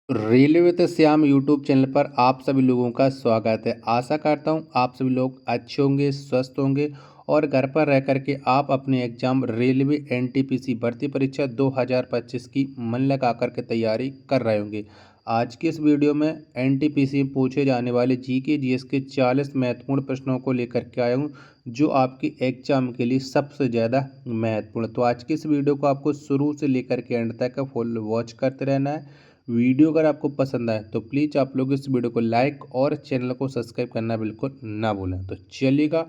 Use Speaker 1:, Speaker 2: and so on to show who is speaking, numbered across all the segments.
Speaker 1: Railway with Shyam YouTube channel पर आप सभी लोगों का स्वागत है। आशा करता हूँ आप सभी लोग अच्छे होंगे, स्वस्थ होंगे और घर पर रह कर के आप अपने एग्जाम रेलवे एनटीपीसी भर्ती परीक्षा 2025 की मन लगा कर के तैयारी कर रहे होंगे। आज की इस वीडियो में एनटीपीसी में पूछे जाने वाले जीके जीएस के 40 महत्वपूर्ण प्रश्नों को लेकर के आया हूँ, जो आपके एग्जाम के लिए सबसे ज़्यादा महत्वपूर्ण। तो आज की इस वीडियो को आपको शुरू से लेकर के एंड तक फुल वॉच करते रहना है। वीडियो अगर आपको पसंद आए तो प्लीज़ आप लोग इस वीडियो को लाइक और चैनल को सब्सक्राइब करना बिल्कुल ना भूलें। तो चलिएगा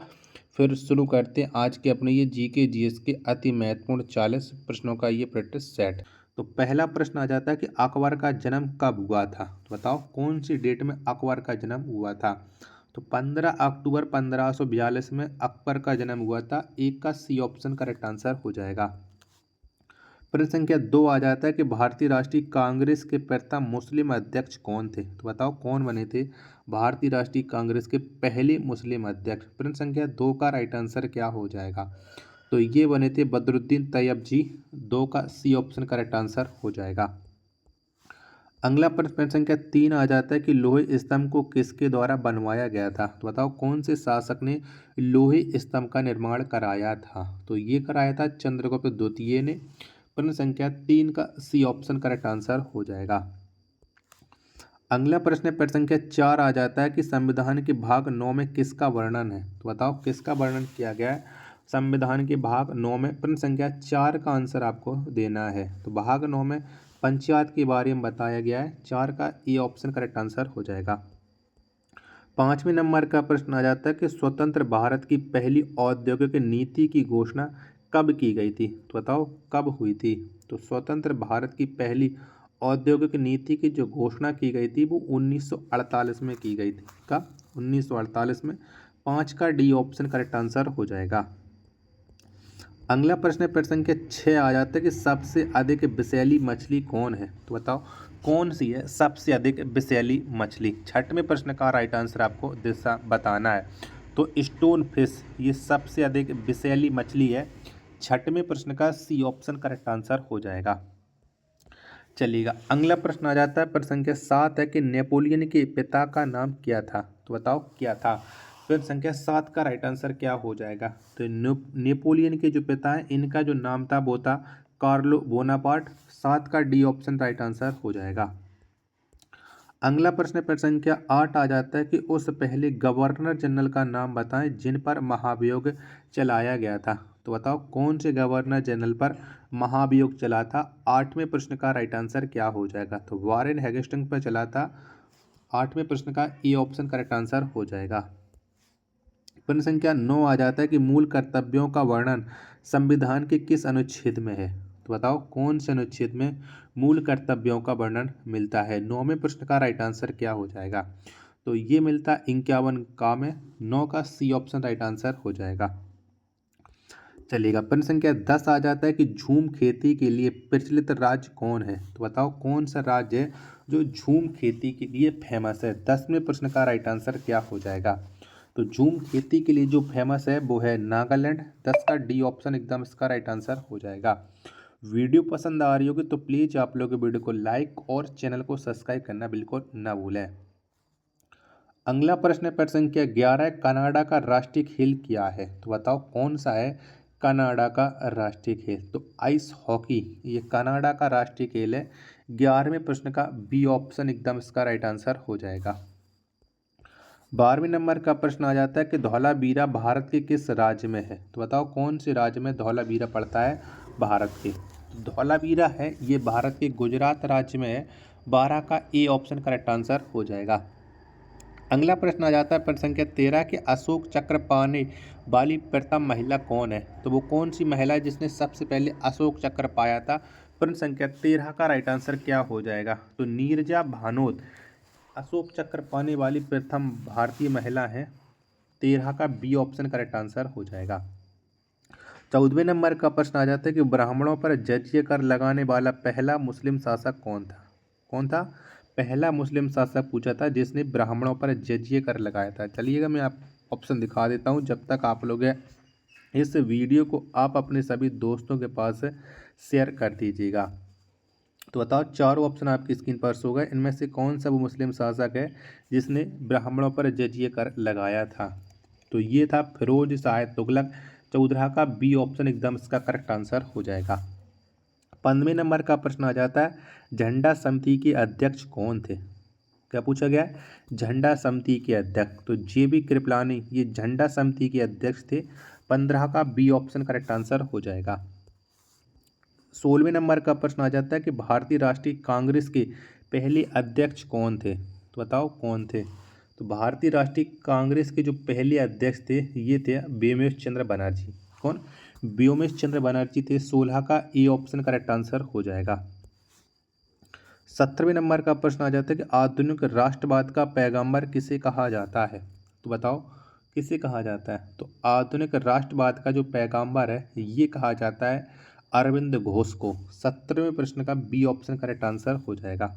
Speaker 1: फिर शुरू करते हैं आज के अपने ये जीके जीएस के अति महत्वपूर्ण 40 प्रश्नों का ये प्रैक्टिस सेट। तो पहला प्रश्न आ जाता है कि अकबर का जन्म कब हुआ था। तो बताओ कौन सी डेट में अकबर का जन्म हुआ था। तो 15 अक्टूबर 1542 में अकबर का जन्म हुआ था। एक का सी ऑप्शन करेक्ट आंसर हो जाएगा। प्रश्न संख्या 2 आ जाता है कि भारतीय राष्ट्रीय कांग्रेस के प्रथम मुस्लिम अध्यक्ष कौन थे। तो बताओ कौन बने थे भारतीय राष्ट्रीय कांग्रेस के पहले मुस्लिम अध्यक्ष। प्रश्न संख्या 2 का राइट आंसर क्या हो जाएगा। तो ये बने थे बदरुद्दीन तैयब जी। 2 का सी ऑप्शन करेक्ट आंसर हो जाएगा। अगला प्रश्न संख्या 3 आ जाता है कि लोहे स्तंभ को किसके द्वारा बनवाया गया था। तो बताओ कौन से शासक ने लोहे स्तंभ का निर्माण कराया था। तो ये कराया था चंद्रगुप्त द्वितीय ने। प्रश्न संख्या 3 का सी ऑप्शन करेक्ट आंसर हो जाएगा। अगला प्रश्न प्रश्न संख्या 4 आ जाता है कि संविधान के भाग 9 में किसका वर्णन है। तो बताओ किसका वर्णन किया गया है संविधान के भाग 9 में। प्रश्न संख्या 4 का आंसर आपको देना है। तो भाग 9 में पंचायत के बारे में बताया गया है। 4 का ए ऑप्शन करेक्ट आंसर हो जाएगा। 5वें नंबर का प्रश्न आ जाता है कि स्वतंत्र भारत की पहली औद्योगिक नीति की घोषणा कब की गई थी। तो बताओ कब हुई थी। तो स्वतंत्र भारत की पहली औद्योगिक नीति की जो घोषणा की गई थी वो 1948 में की गई थी। कब 1948 में। 5 का डी ऑप्शन करेक्ट आंसर हो जाएगा। अगला प्रश्न प्रश्न संख्या 6 आ जाता है कि सबसे अधिक विषैली मछली कौन है। तो बताओ कौन सी है सबसे अधिक विषैली मछली। 6वें प्रश्न का राइट आंसर आपको दिशा बताना है। तो स्टोन फिश ये सबसे अधिक विषैली मछली है। 6वें प्रश्न का सी ऑप्शन करेक्ट आंसर हो जाएगा। चलिएगा अगला प्रश्न आ जाता है प्रश्न संख्या 7 है कि नेपोलियन के पिता का नाम क्या था। तो बताओ क्या था। प्रश्न संख्या 7 का राइट आंसर क्या हो जाएगा। तो नेपोलियन के जो पिता हैं इनका जो नाम था वो था कार्लो बोनापार्ट। 7 का डी ऑप्शन राइट आंसर हो जाएगा। अगला प्रश्न प्रश्न संख्या 8 आ जाता है कि उस पहले गवर्नर जनरल का नाम बताएं जिन पर महाभियोग चलाया गया था। तो बताओ कौन से गवर्नर जनरल पर महाभियोग चला था। 8वें प्रश्न का राइट आंसर क्या हो जाएगा। तो वारेन हेस्टिंग्स पर चला था। 8वें प्रश्न का ए ऑप्शन करेक्ट आंसर हो जाएगा। प्रश्न संख्या 9 आ जाता है कि मूल कर्तव्यों का वर्णन संविधान के किस अनुच्छेद में है। तो बताओ कौन से अनुच्छेद में मूल कर्तव्यों का वर्णन मिलता है। 9वें प्रश्न का राइट आंसर क्या हो जाएगा। तो ये मिलता 51 का में। 9 का सी ऑप्शन राइट आंसर हो जाएगा। चलिएगा प्रश्न संख्या 10 आ जाता है कि झूम खेती के लिए प्रचलित राज्य कौन है। तो बताओ कौन सा राज्य है जो झूम खेती के लिए फेमस है। 10वें प्रश्न का राइट आंसर क्या हो जाएगा। तो झूम खेती के लिए जो फेमस है वो है नागालैंड। 10 का डी ऑप्शन एकदम इसका राइट आंसर हो जाएगा। वीडियो पसंद आ रही होगी तो प्लीज़ आप लोग वीडियो को लाइक और चैनल को सब्सक्राइब करना बिल्कुल ना भूलें। अगला प्रश्न प्रश्न संख्या 11 कनाडा का राष्ट्रीय खेल क्या है। तो बताओ कौन सा है कनाडा का राष्ट्रीय खेल। तो आइस हॉकी ये कनाडा का राष्ट्रीय खेल है। 11वें प्रश्न का बी ऑप्शन एकदम इसका राइट आंसर हो जाएगा। 12वें नंबर का प्रश्न आ जाता है कि धौलावीरा भारत के किस राज्य में है। तो बताओ कौन से राज्य में धौलावीरा पड़ता है भारत के। धौलावीरा है ये भारत के गुजरात राज्य में है। 12 का ए ऑप्शन करेक्ट आंसर हो जाएगा। अगला प्रश्न आ जाता है प्रश्न संख्या 13 कि अशोक चक्र पाने वाली प्रथम महिला कौन है। तो वो कौन सी महिला है जिसने सबसे पहले अशोक चक्र पाया था। प्रश्न संख्या 13 का राइट आंसर क्या हो जाएगा। तो नीरजा भानोद अशोक चक्र पाने वाली प्रथम भारतीय महिला है। 13 का बी ऑप्शन करेक्ट आंसर हो जाएगा। 14वें नंबर का प्रश्न आ जाता है कि ब्राह्मणों पर जजिया कर लगाने वाला पहला मुस्लिम शासक कौन था। कौन था पहला मुस्लिम शासक पूछा था जिसने ब्राह्मणों पर जजिया कर लगाया था। चलिएगा मैं आप ऑप्शन दिखा देता हूँ जब तक आप लोग इस वीडियो को आप अपने सभी दोस्तों के पास शेयर कर दीजिएगा। तो बताओ, चारों ऑप्शन आपकी स्क्रीन पर शो हो गए, इनमें से कौन सा वो मुस्लिम शासक है जिसने ब्राह्मणों पर जजिया कर लगाया था? तो ये था फिरोज शाह तुगलक। चौदह का बी ऑप्शन एकदम इसका करेक्ट आंसर हो जाएगा। 15वें नंबर का प्रश्न आ जाता है, झंडा समिति के अध्यक्ष कौन थे? क्या पूछा गया है? झंडा समिति के अध्यक्ष, तो JB कृपलानी ये झंडा समिति के अध्यक्ष थे। 15 का बी ऑप्शन करेक्ट आंसर हो जाएगा। 16वें नंबर का प्रश्न आ जाता है कि भारतीय राष्ट्रीय कांग्रेस के पहले अध्यक्ष कौन थे? तो बताओ कौन थे? तो भारतीय राष्ट्रीय कांग्रेस के जो पहले अध्यक्ष थे ये थे व्योमेश चंद्र बनर्जी। कौन? व्योमेश चंद्र बनर्जी थे। 16 का ए ऑप्शन करेक्ट आंसर हो जाएगा। 17वें नंबर का प्रश्न आ जाता है कि आधुनिक राष्ट्रवाद का पैगंबर किसे कहा जाता है? तो बताओ किसे कहा जाता है? तो आधुनिक राष्ट्रवाद का जो पैगंबर है ये कहा जाता है अरविंद घोष को। 17वें प्रश्न का बी ऑप्शन करेक्ट आंसर हो जाएगा।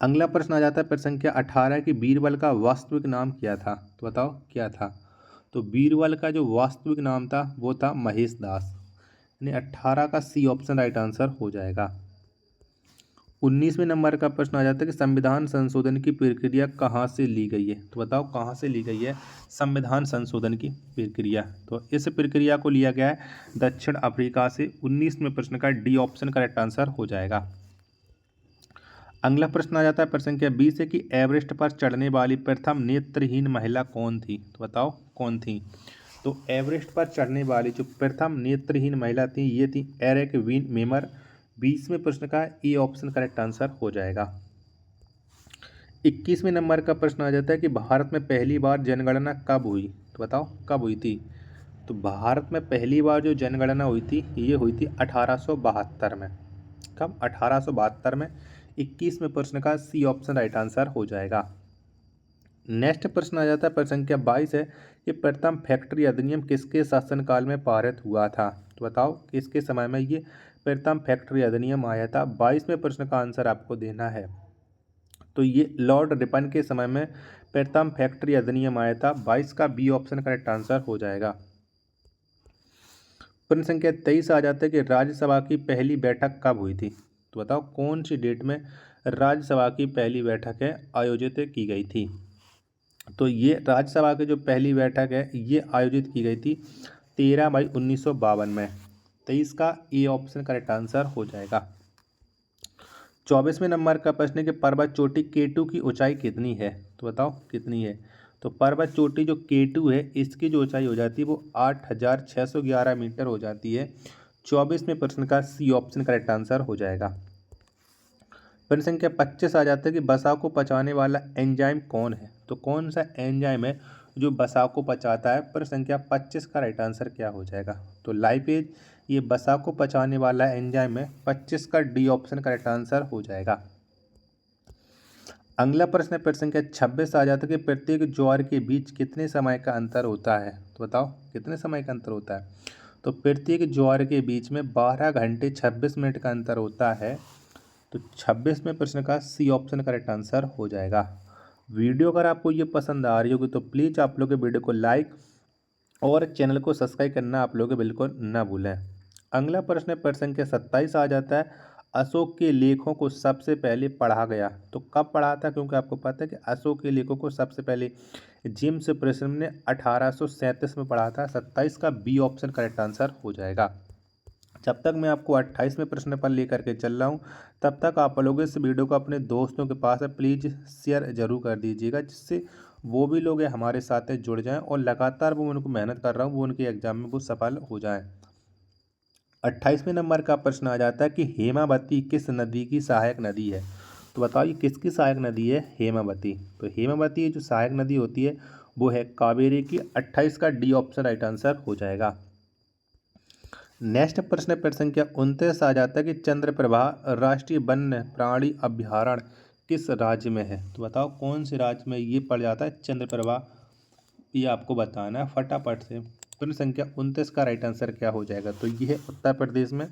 Speaker 1: अगला प्रश्न आ जाता है प्रश्न संख्या 18 कि बीरबल का वास्तविक नाम क्या था? तो बताओ क्या था? तो बीरबल का जो वास्तविक नाम था वो था महेश दास, यानी 18 का सी ऑप्शन राइट आंसर हो जाएगा। 19वें नंबर का प्रश्न आ जाता है कि संविधान संशोधन की प्रक्रिया कहाँ से ली गई है? तो बताओ कहाँ से ली गई है संविधान संशोधन की प्रक्रिया? तो इस प्रक्रिया को लिया गया है दक्षिण अफ्रीका से। 19वें प्रश्न का डी ऑप्शन करेक्ट आंसर हो जाएगा। अगला प्रश्न आ जाता है प्रश्न संख्या 20 है कि एवरेस्ट पर चढ़ने वाली प्रथम नेत्रहीन महिला कौन थी? तो बताओ कौन थी? तो एवरेस्ट पर चढ़ने वाली जो प्रथम नेत्रहीन महिला थी ये थी एरिक वीन मेमर। 20वें प्रश्न का ए ऑप्शन करेक्ट आंसर हो जाएगा। 21वें नंबर का प्रश्न आ जाता है कि भारत में पहली बार जनगणना कब हुई? तो बताओ कब हुई थी? तो भारत में पहली बार जो जनगणना हुई थी ये हुई थी 1872 में। कब? 1872 में। 21वें प्रश्न का सी ऑप्शन राइट आंसर हो जाएगा। नेक्स्ट प्रश्न आ जाता है प्रश्न संख्या 22 है कि प्रथम फैक्ट्री अधिनियम किसके शासनकाल में पारित हुआ था? तो बताओ किसके समय में ये प्रथम फैक्ट्री अधिनियम आया था? 22वें प्रश्न का आंसर आपको देना है। तो ये लॉर्ड रिपन के समय में प्रथम फैक्ट्री अधिनियम आया था। 22 का बी ऑप्शन करेक्ट आंसर हो जाएगा। प्रश्न संख्या 23 आ जाता है कि राज्यसभा की पहली बैठक कब हुई थी? तो बताओ कौन सी डेट में राज्यसभा की पहली बैठक है आयोजित की गई थी? तो ये राज्यसभा की जो पहली बैठक है ये आयोजित की गई थी 13 मई 1952 में। 23 का ए ऑप्शन करेक्ट आंसर हो जाएगा। 24वें नंबर का प्रश्न है कि पर्वत चोटी K2 की ऊंचाई कितनी है? तो बताओ कितनी है? तो पर्वत चोटी जो K2 है इसकी जो ऊंचाई हो जाती है वो 8611 मीटर हो जाती है। 24वें प्रश्न का सी ऑप्शन करेक्ट आंसर हो जाएगा। प्रश्न संख्या 25 आ जाता है कि वसा को पचाने वाला एंजाइम कौन है? तो कौन सा एंजाइम है जो वसा को पचाता है? प्रश्न संख्या 25 का राइट आंसर क्या हो जाएगा? तो लाइपेज ये वसा को पचाने वाला एंजाइम है। 25 का डी ऑप्शन करेक्ट आंसर हो जाएगा। अगला प्रश्न है प्रश्न संख्या 26 आ जाता है कि प्रत्येक ज्वार के बीच कितने समय का अंतर होता है? तो बताओ कितने समय का अंतर होता है? तो प्रत्येक ज्वार के बीच में 12 घंटे 26 मिनट का अंतर होता है। तो 26वें प्रश्न का सी ऑप्शन करेक्ट आंसर हो जाएगा। वीडियो अगर आपको ये पसंद आ रही होगी तो प्लीज़ आप लोग वीडियो को लाइक और चैनल को सब्सक्राइब करना आप लोग बिल्कुल ना भूलें। अगला प्रश्न प्रश्न संख्या 27 आ जाता है अशोक के लेखों को सबसे पहले पढ़ा गया तो कब पढ़ा था? क्योंकि आपको पता है कि अशोक के लेखों को सबसे पहले जेम्स प्रेसम ने 1837 में पढ़ा था। 27 का बी ऑप्शन करेक्ट आंसर हो जाएगा। जब तक मैं आपको 28वें प्रश्न पर लेकर के चल रहा हूँ तब तक आप लोग इस वीडियो को अपने दोस्तों के पास प्लीज़ शेयर जरूर कर दीजिएगा, जिससे वो भी लोग हमारे साथ जुड़ जाएं और लगातार वो उनको मेहनत कर रहा हूँ वो उनके एग्जाम में वो सफल हो जाएं। 28वें नंबर का प्रश्न आ जाता है कि हेमावती किस नदी की सहायक नदी है? तो बताओ ये किसकी सहायक नदी है? हेमावती। तो हेमावती जो सहायक नदी होती है वो है कावेरी की। 28 का डी ऑप्शन राइट आंसर हो जाएगा। नेक्स्ट प्रश्न प्रश्न संख्या 29 आ जाता है कि चंद्रप्रभा राष्ट्रीय वन्य प्राणी अभ्यारण्य किस राज्य में है? तो बताओ कौन से राज्य में ये पड़ जाता है चंद्रप्रभा? ये आपको बताना है फटाफट से। प्रश्न संख्या 29 का राइट आंसर क्या हो जाएगा? तो ये है उत्तर प्रदेश में।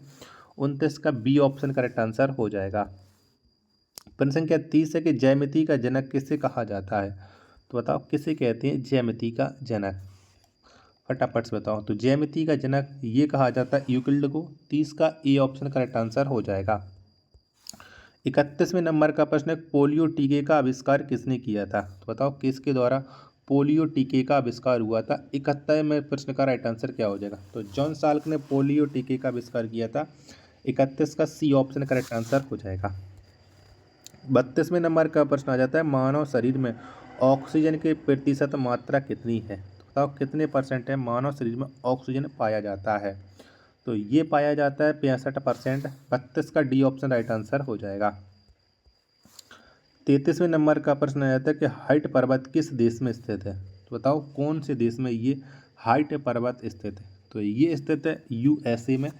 Speaker 1: 29 का बी ऑप्शन करेक्ट आंसर हो जाएगा। प्रश्न संख्या 30 है कि ज्यामिति का जनक किसे कहा जाता है? तो बताओ किसे कहते हैं ज्यामिति का जनक? फटाफट से बताओ। तो ज्यामिति का जनक ये कहा जाता है यूक्लिड को। 30 का ए ऑप्शन करेक्ट आंसर हो जाएगा। 31वें नंबर का प्रश्न है, पोलियो टीके का आविष्कार किसने किया था? तो बताओ किसके द्वारा पोलियो टीके का आविष्कार हुआ था? 31वें प्रश्न का राइट आंसर क्या हो जाएगा? तो जॉन साल्क ने पोलियो टीके का आविष्कार किया था। 31 का सी ऑप्शन करेक्ट आंसर हो जाएगा। 32वें नंबर का प्रश्न आ जाता है, मानव शरीर में ऑक्सीजन की प्रतिशत मात्रा कितनी है? तो बताओ कितने परसेंट है मानव शरीर में ऑक्सीजन पाया जाता है? तो ये पाया जाता है 65%। 32 का डी ऑप्शन राइट आंसर हो जाएगा। 33वें नंबर का प्रश्न आ जाता है कि हाइट पर्वत किस देश में स्थित है? तो बताओ कौन से देश में ये हाइट पर्वत स्थित है? तो ये स्थित है यूएसए में।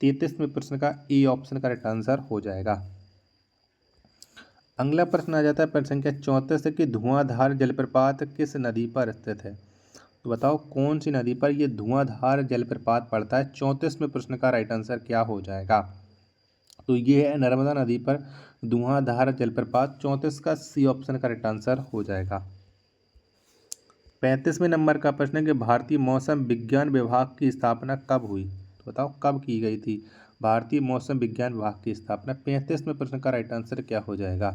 Speaker 1: 33वें प्रश्न का ए ऑप्शन करेक्ट आंसर हो जाएगा। अगला प्रश्न आ जाता है प्रश्न संख्या 34 कि धुआंधार जलप्रपात किस नदी पर स्थित है? तो बताओ कौन सी नदी पर ये धुआंधार जलप्रपात पड़ता है? 34वें प्रश्न का राइट आंसर क्या हो जाएगा? तो ये है नर्मदा नदी पर धुआंधार जलप्रपात। 34 का सी ऑप्शन करेक्ट आंसर हो जाएगा। 35वें नंबर का प्रश्न है कि भारतीय मौसम विज्ञान विभाग की स्थापना कब हुई? तो बताओ कब की गई थी भारतीय मौसम विज्ञान विभाग की स्थापना? 35वें प्रश्न का राइट आंसर क्या हो जाएगा?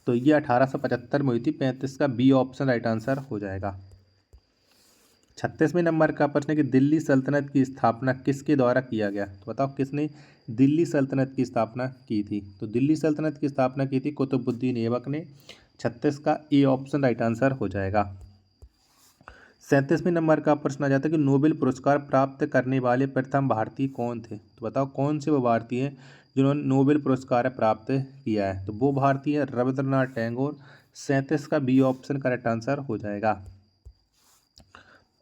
Speaker 1: तो ये 1875 में हुई थी। 35 का बी ऑप्शन राइट आंसर हो जाएगा। 36वें नंबर का प्रश्न है कि दिल्ली सल्तनत की स्थापना किसके द्वारा किया गया? तो बताओ किसने दिल्ली सल्तनत की स्थापना की थी? तो दिल्ली सल्तनत की स्थापना की थी कुतुबुद्दीन ऐबक ने। 36 का ए ऑप्शन राइट आंसर हो जाएगा। 37वें नंबर का प्रश्न आ जाता है कि नोबेल पुरस्कार प्राप्त करने वाले प्रथम भारतीय कौन थे? तो बताओ कौन से वो भारतीय हैं जिन्होंने नोबेल पुरस्कार प्राप्त किया है? तो वो भारतीय है रविंद्रनाथ टैगोर। 37 का बी ऑप्शन करेक्ट आंसर हो जाएगा।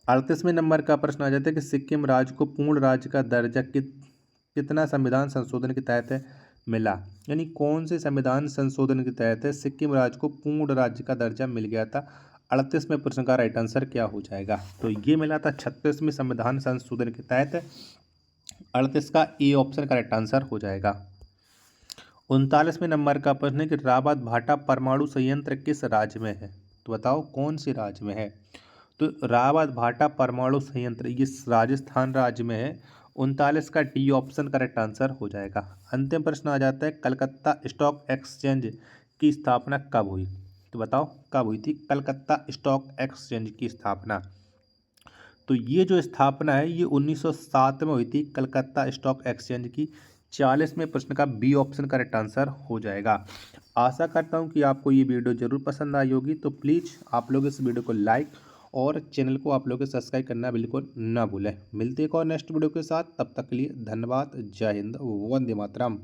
Speaker 1: 38वें नंबर का प्रश्न आ जाता है कि सिक्किम राज्य को पूर्ण राज्य का दर्जा कितना संविधान संशोधन के तहत मिला? यानी कौन से संविधान संशोधन के तहत सिक्किम राज्य को पूर्ण राज्य का दर्जा मिल गया था? 38वें प्रश्न का राइट आंसर क्या हो जाएगा? तो ये मिला था 36वें संविधान संशोधन के तहत। 38 का ए ऑप्शन करेक्ट आंसर हो जाएगा। 39वें नंबर का प्रश्न है कि रावत भाटा परमाणु संयंत्र किस राज्य में है? तो बताओ कौन से राज्य में है? तो रावत भाटा परमाणु संयंत्र ये राजस्थान राज्य में है। 39 का डी ऑप्शन करेक्ट आंसर हो जाएगा। अंतिम प्रश्न आ जाता है, कलकत्ता स्टॉक एक्सचेंज की स्थापना कब हुई? तो बताओ कब हुई थी कलकत्ता स्टॉक एक्सचेंज की स्थापना? तो ये जो स्थापना है ये 1907 में हुई थी कलकत्ता स्टॉक एक्सचेंज की। 40वें प्रश्न का बी ऑप्शन करेक्ट आंसर हो जाएगा। आशा करता हूँ कि आपको ये वीडियो जरूर पसंद आई होगी। तो प्लीज़ आप लोग इस वीडियो को लाइक और चैनल को आप लोग सब्सक्राइब करना बिल्कुल ना भूलें। मिलते हैं एक और नेक्स्ट वीडियो के साथ, तब तक के लिए धन्यवाद। जय हिंद, वंदे मातरम।